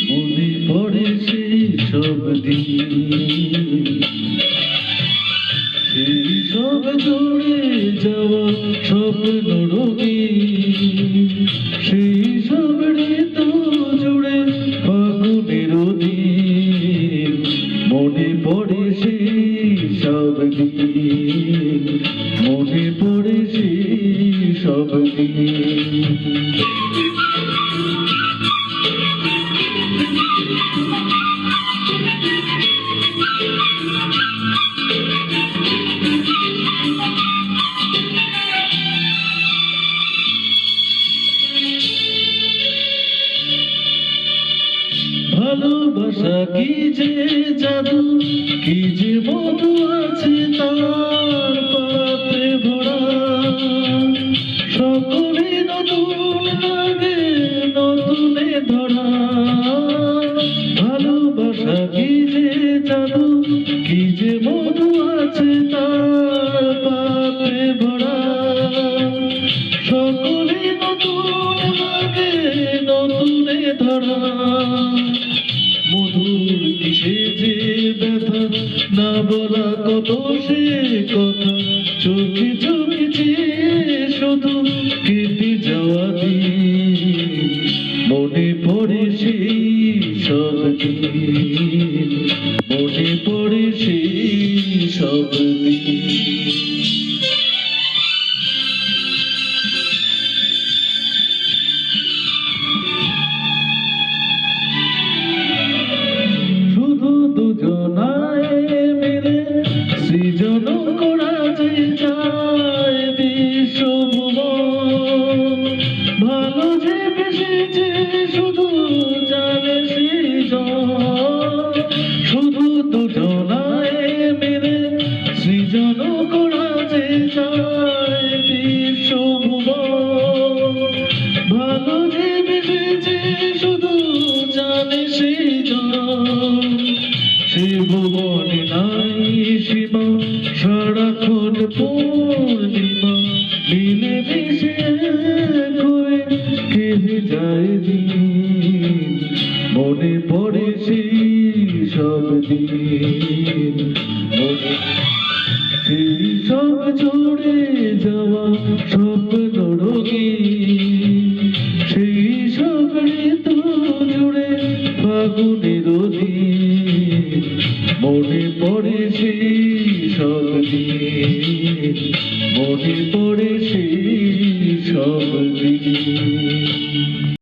মনে পড়ে সেই সব দিন, সেই সব জুড়ে যাওয়া স্বপ্ন রঙিন, সেই সব ঋতু জুড়ে ফাগুনের দিন। মনে পড়ে সেই সব দিন, মনে পড়ে সেই সব দিন। ভালোবাসা কি যে জাদু, কি যে মধু আছে তার পাত্রে ভরা। সকলে নতুন লাগে নতুনে ধরা। ভালোবাসা কি যে জাদু, কি যে মধু আছে তার পাত্রে ভরা। সকলে নতুন লাগে নতুনে ধরা। মধুর কিসে যে ব্যথা, না বলা কত সে কথা। চোখে চোখে শুধু কেটে যাওয়া দিন। মনে পড়ে সেই সব দিন, মনে পড়ে সেই সব দিন। দুজনায় মিলে সৃজন করা যে যায় বিশ্বভুবন। ভালো যে বেসেছে শুধু জানে সৃজন। শুধু দুজনায় মিলে সৃজন করা যে যায় বিশ্বভুবন। ভালো যে বেসেছে শুধু জানে সৃজন। সে ভুবনে নাই সীমা, সারাক্ষণ পূর্ণিমা। মিলে মিশে হয়ে কেঁদে যায় দিন। মনে পড়ে সেই সব দিন, সেই সব জুড়ে যাওয়া স্বপ্ন রঙিন। সেই সব ঋতু জুড়ে ফাগুনের দিন। মনে পড়ে সেই সব দিন, মনে পড়ে সেই সব দিন।